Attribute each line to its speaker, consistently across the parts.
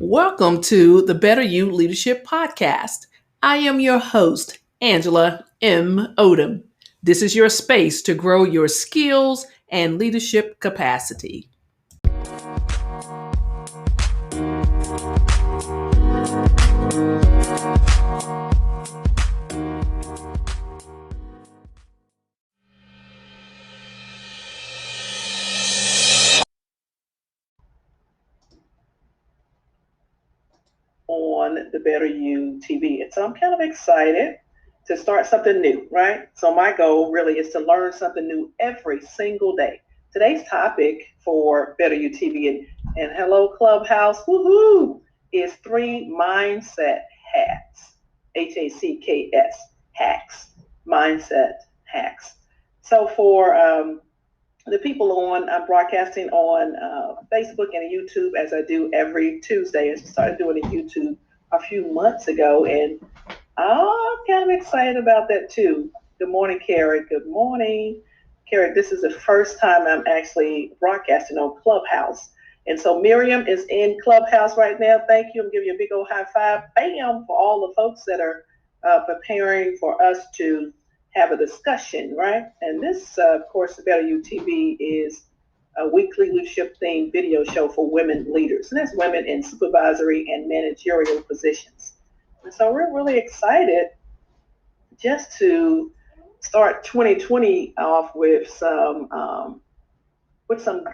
Speaker 1: Welcome to the Better You Leadership Podcast. I am your host, Angela M. Odom. This is your space to grow your skills and leadership capacity. On the Better You TV. And so I'm kind of excited to start something new, right? So my goal really is to learn something new every single day. Today's topic for Better You TV and hello Clubhouse, woohoo, is 3 mindset hacks. HACKS, hacks, mindset hacks. So for the people I'm broadcasting on Facebook and YouTube as I do every Tuesday. I started doing a YouTube a few months ago, and I'm kind of excited about that too. Good morning, Carrie. Good morning. Carrie, this is the first time I'm actually broadcasting on Clubhouse. And so Miriam is in Clubhouse right now. Thank you. I'm giving you a big old high five. Bam, for all the folks that are preparing for us to have a discussion, right? And this, of course, Better You TV is a weekly leadership themed video show for women leaders. And that's women in supervisory and managerial positions. And so we're really excited just to start 2020 off with some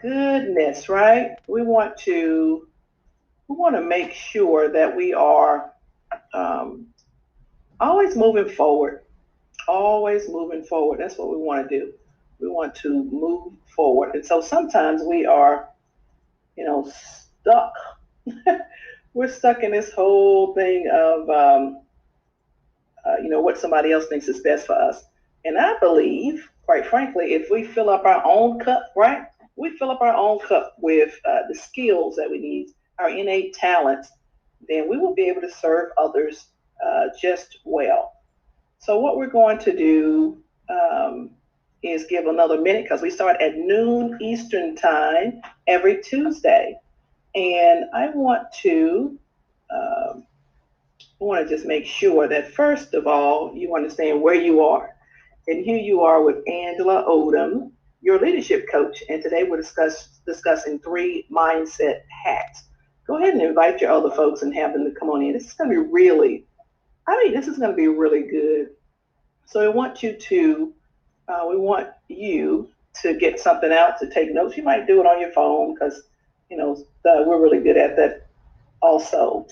Speaker 1: goodness, right? We want to make sure that we are always moving forward. Always moving forward. That's what we want to do. We want to move forward. And so sometimes we are, stuck. We're stuck in this whole thing of, what somebody else thinks is best for us. And I believe, quite frankly, if we fill up our own cup, right? We fill up our own cup with the skills that we need, our innate talents, then we will be able to serve others just well. So what we're going to do is give another minute because we start at noon Eastern time every Tuesday. And I want to just make sure that first of all, you understand where you are. And here you are with Angela Odom, your leadership coach. And today we're discussing 3 mindset hacks. Go ahead and invite your other folks and have them to come on in. This is going to be really good. So we want you to get something out to take notes. You might do it on your phone because, we're really good at that also.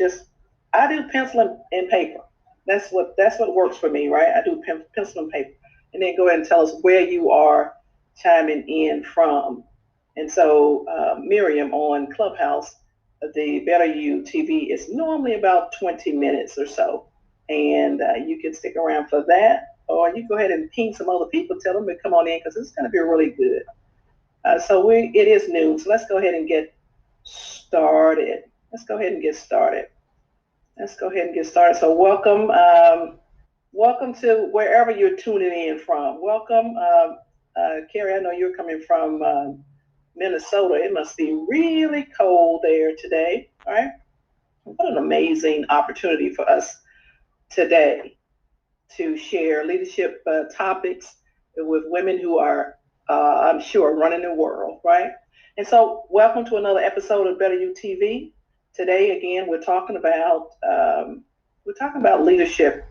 Speaker 1: I do pencil and paper. That's what works for me, right? I do pencil and paper. And then go ahead and tell us where you are chiming in from. And so Miriam on Clubhouse, the Better You TV is normally about 20 minutes or so. And you can stick around for that, or you go ahead and ping some other people, tell them to come on in because it's going to be really good. It is noon, so let's go ahead and get started. So welcome to wherever you're tuning in from. Welcome, Carrie. I know you're coming from Minnesota. It must be really cold there today. All right. What an amazing opportunity for us today to share leadership topics with women who are, I'm sure, running the world, right? And so, welcome to another episode of Better You TV. Today, again, we're talking about leadership.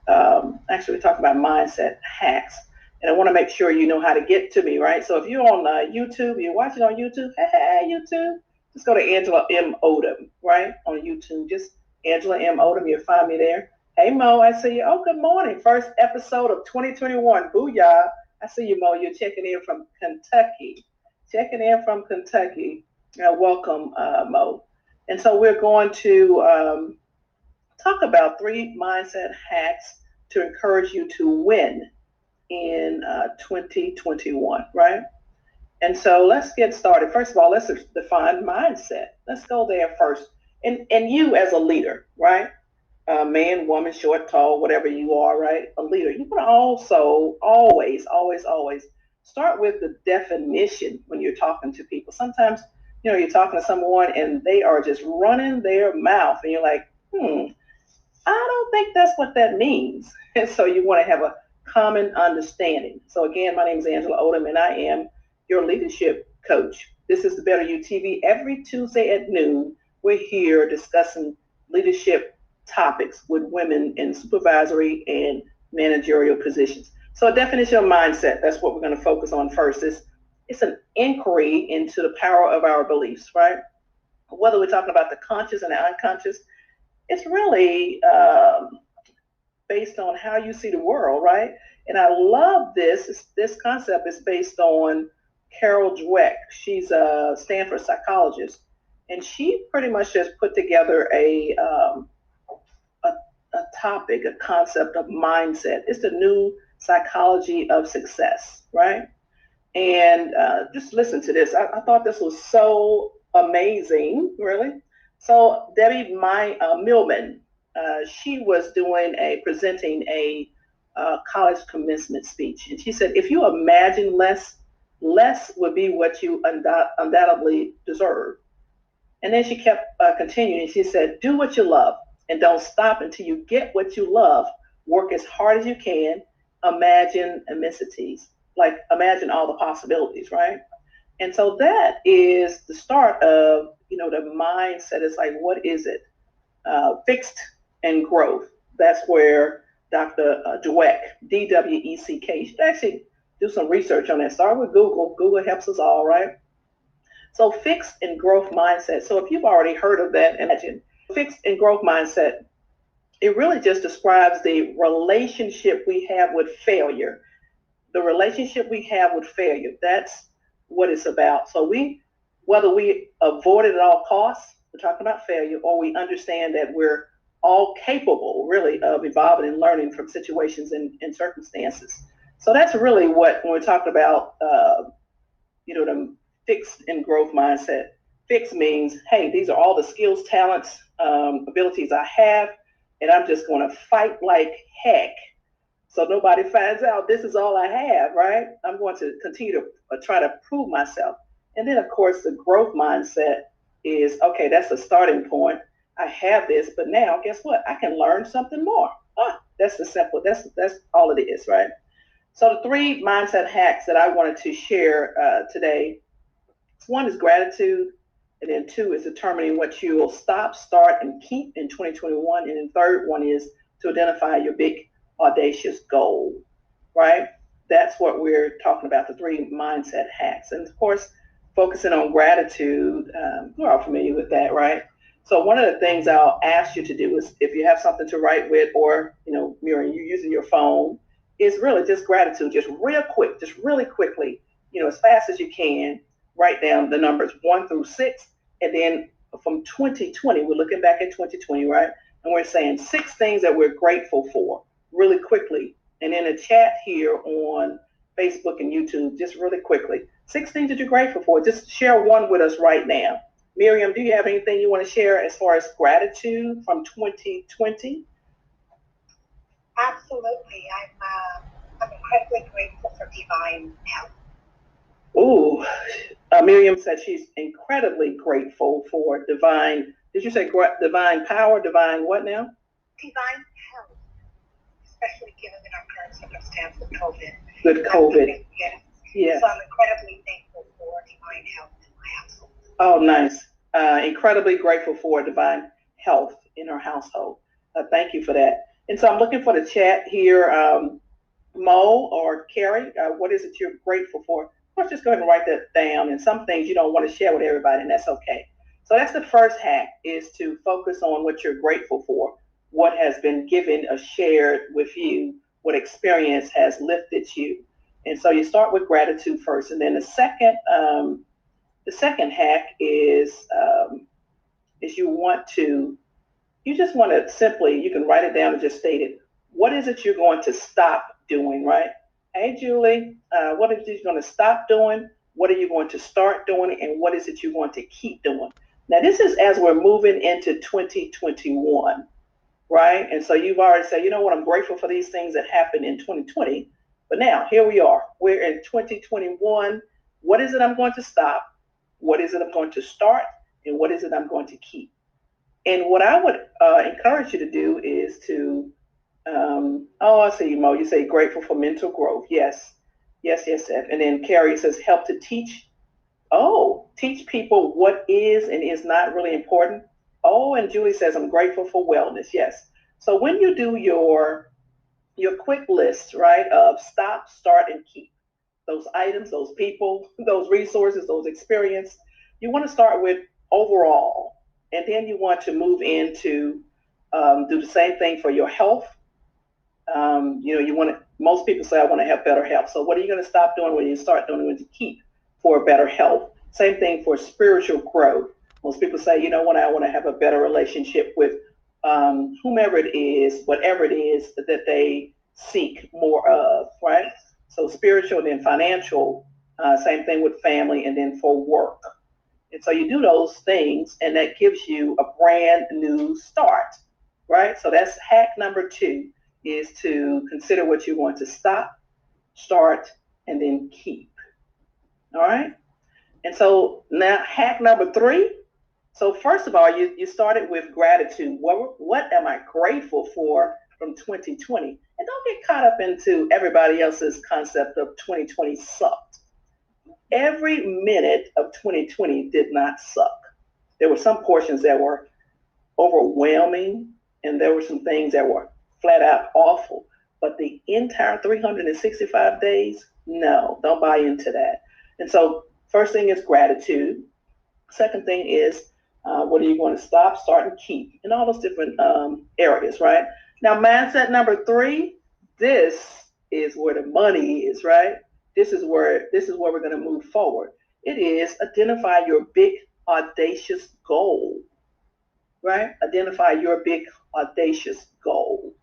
Speaker 1: Actually, we're talking about mindset hacks, and I want to make sure you know how to get to me, right? So, if you're on YouTube, you're watching on YouTube, hey, YouTube, just go to Angela M. Odom, right, on YouTube. Just Angela M. Odom, you'll find me there. Hey, Mo, I see you. Oh, good morning. First episode of 2021. Booyah. I see you, Mo. You're checking in from Kentucky. Welcome, Mo. And so we're going to talk about 3 mindset hacks to encourage you to win in 2021, right? And so let's get started. First of all, let's define mindset. Let's go there first. And you as a leader, right? Man, woman, short, tall, whatever you are, right? A leader. You want to also always start with the definition when you're talking to people. Sometimes You're talking to someone and they are just running their mouth, and you're like, I don't think that's what that means. And so you want to have a common understanding. So again, my name is Angela Odom, and I am your leadership coach. This is the Better You TV. Every Tuesday at noon, we're here discussing leadership topics with women in supervisory and managerial positions. So a definition of mindset, that's what we're going to focus on first. It's an inquiry into the power of our beliefs, right? Whether we're talking about the conscious and the unconscious, it's really based on how you see the world, right? And I love this. This concept is based on Carol Dweck. She's a Stanford psychologist, and she pretty much just put together a topic, a concept of mindset. It's the new psychology of success, right? And just listen to this. I thought this was so amazing, really. So Debbie Millman, she was presenting a college commencement speech, and she said, "If you imagine less, less would be what you undoubtedly deserve." And then she kept continuing. She said, "Do what you love, and don't stop until you get what you love. Work as hard as you can. Imagine immensities, like imagine all the possibilities, right?" And so that is the start of the mindset. It's like, what is it? Fixed and growth. That's where Dr. Dweck, D-W-E-C-K, you should actually do some research on that. Start with Google. Google helps us all, right? So fixed and growth mindset. So if you've already heard of that, imagine fixed and growth mindset, it really just describes the relationship we have with failure. The relationship we have with failure. That's what it's about. So whether we avoid it at all costs, we're talking about failure, or we understand that we're all capable, really, of evolving and learning from situations and circumstances. So that's really when we're talking about, the fixed and growth mindset. Fixed means, hey, these are all the skills, talents, abilities I have, and I'm just going to fight like heck so nobody finds out this is all I have, right? I'm going to continue to try to prove myself. And then, of course, the growth mindset is, okay, that's a starting point. I have this, but now guess what? I can learn something more. That's that's all it is, right? So the three mindset hacks that I wanted to share today, one is gratitude, and then two is determining what you will stop, start, and keep in 2021. And then third one is to identify your big audacious goal, right? That's what we're talking about, the three mindset hacks. And of course, focusing on gratitude, we're all familiar with that, right? So one of the things I'll ask you to do is, if you have something to write with, or Miriam, you're using your phone, is really just gratitude, just real quick, just really quickly, as fast as you can, write down the numbers 1 through 6, and then from 2020, we're looking back at 2020, right? And we're saying 6 things that we're grateful for really quickly. And in a chat here on Facebook and YouTube, just really quickly, 6 things that you're grateful for. Just share one with us right now. Miriam, do you have anything you want to share as far as gratitude from 2020?
Speaker 2: Absolutely. I'm incredibly grateful for divine health.
Speaker 1: Ooh, Miriam said she's incredibly grateful for divine, did you say divine power, divine what now?
Speaker 2: Divine health, especially given in our current circumstance with COVID.
Speaker 1: With COVID.
Speaker 2: Yes. So I'm incredibly thankful for divine health in my household.
Speaker 1: Oh, nice. Incredibly grateful for divine health in our household. Thank you for that. And so I'm looking for the chat here. Mo or Carrie, what is it you're grateful for? Of course, just go ahead and write that down. And some things you don't want to share with everybody, and that's okay. So that's the first hack, is to focus on what you're grateful for, what has been given or shared with you, what experience has lifted you. And so you start with gratitude first. And then the second hack is you just want to simply, you can write it down and just state it. What is it you're going to stop doing, right? Hey, Julie, what is it you're going to stop doing? What are you going to start doing? And what is it you're going to keep doing? Now, this is as we're moving into 2021, right? And so you've already said, you know what, I'm grateful for these things that happened in 2020. But now, here we are. We're in 2021. What is it I'm going to stop? What is it I'm going to start? And what is it I'm going to keep? And what I would encourage you to do is to, oh, I see you, Mo. You say grateful for mental growth. Yes, yes, yes, yes. And then Carrie says help to teach. Oh, teach people what is and is not really important. Oh, and Julie says I'm grateful for wellness. Yes. So when you do your quick list, right, of stop, start, and keep, those items, those people, those resources, those experience, you want to start with overall, and then you want to move into do the same thing for your health. You want to. Most people say I want to have better health. So what are you going to stop doing when you start doing it to keep for better health? Same thing for spiritual growth. Most people say, you know what, I want to have a better relationship with whomever it is, whatever it is that they seek more of, right? So spiritual, and then financial, same thing with family, and then for work. And so you do those things, and that gives you a brand new start, right? So that's hack number 2, is to consider what you want to stop, start, and then keep. All right. And so now hack number 3. So first of all, you started with gratitude. What am I grateful for from 2020? And don't get caught up into everybody else's concept of 2020 sucked. Every minute of 2020 did not suck. There were some portions that were overwhelming, and there were some things that were flat out awful. But the entire 365 days, no, don't buy into that. And so, first thing is gratitude. Second thing is what are you going to stop, start, and keep in all those different areas, right? Now, mindset number 3. This is where the money is, right? This is where we're going to move forward. It is identify your big audacious goal, right? Identify your big audacious goal.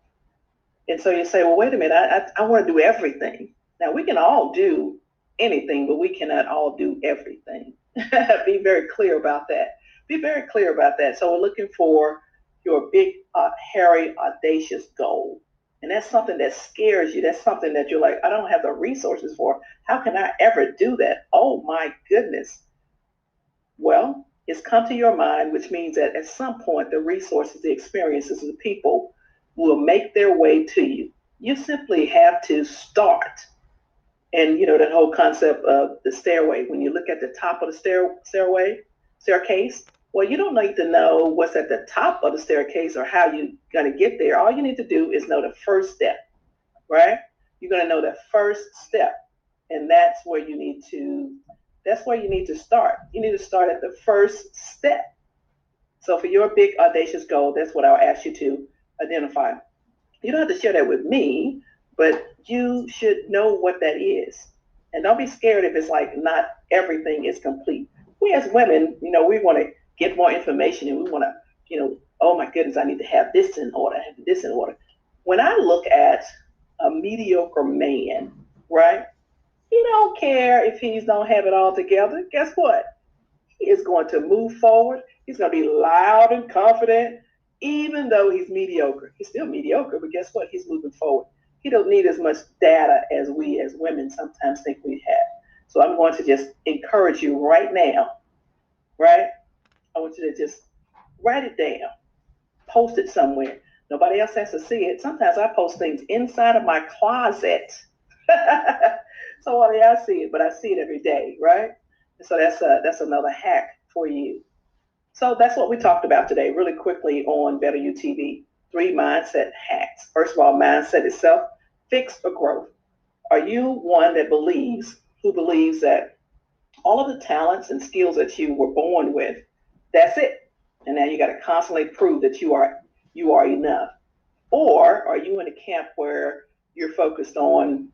Speaker 1: And so you say, well, wait a minute, I want to do everything. Now, we can all do anything, but we cannot all do everything. Be very clear about that. Be very clear about that. So we're looking for your big, hairy, audacious goal. And that's something that scares you. That's something that you're like, I don't have the resources for. How can I ever do that? Oh my goodness. Well, it's come to your mind, which means that at some point the resources, the experiences, the people will make their way to you. You simply have to start. And that whole concept of the stairway. When you look at the top of the staircase, well, you don't need to know what's at the top of the staircase or how you're going to get there. All you need to do is know the first step, right? You're going to know the first step, and that's where you need to start. You need to start at the first step. So for your big audacious goal, that's what I'll ask you to identify. You don't have to share that with me, but you should know what that is. And don't be scared if it's like not everything is complete. We as women, we want to get more information, and we want to, oh my goodness, I need to have this in order, I have this in order. When I look at a mediocre man, right, he don't care if he don't have it all together. Guess what? He is going to move forward. He's going to be loud and confident, even though he's mediocre. He's still mediocre, but guess what? He's moving forward. He don't need as much data as we as women sometimes think we have. So I'm going to just encourage you right now, right? I want you to just write it down, post it somewhere. Nobody else has to see it. Sometimes I post things inside of my closet. So I see it, but I see it every day, right? And so that's another hack for you. So that's what we talked about today, really quickly on Better You TV. 3 mindset hacks. First of all, mindset itself, fixed or growth. Are you one who believes that all of the talents and skills that you were born with, that's it, and now you got to constantly prove that you are enough? Or are you in a camp where you're focused on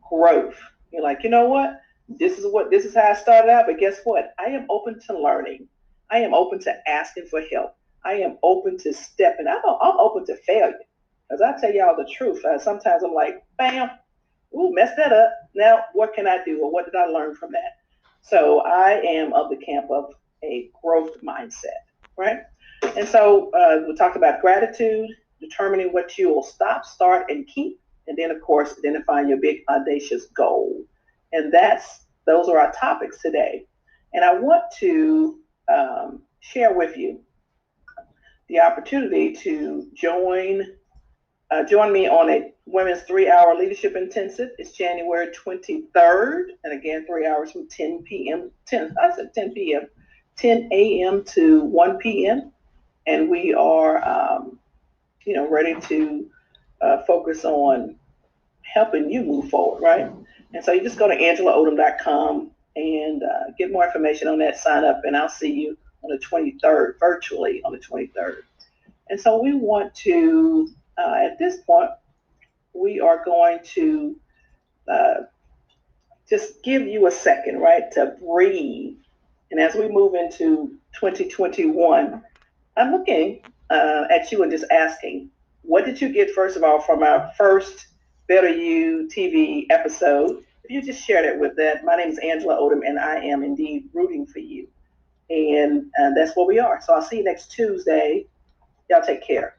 Speaker 1: growth? You're like, you know what? This is how I started out, but guess what? I am open to learning. I am open to asking for help. I am open to stepping. I'm open to failure. Because I tell y'all the truth. Sometimes I'm like, bam, ooh, messed that up. Now what can I do, or what did I learn from that? So I am of the camp of a growth mindset, right? And so we talked about gratitude, determining what you will stop, start, and keep, and then of course identifying your big audacious goal. And those are our topics today. And I want to share with you the opportunity to join me on a Women's 3-Hour Leadership Intensive. It's January 23rd, and again, 3 hours from 10 p.m. 10 p.m. 10 a.m. to 1 p.m. And we are, ready to focus on helping you move forward, right? And so you just go to angelaodom.com and get more information on that. Sign up, and I'll see you on the 23rd, virtually on the 23rd. And so we want to, at this point, we are going to just give you a second, right, to breathe. And as we move into 2021, I'm looking at you and just asking, what did you get, first of all, from our first Better You TV episode? If you just share that with that. My name is Angela Odom, and I am indeed rooting for you. And that's where we are. So I'll see you next Tuesday. Y'all take care.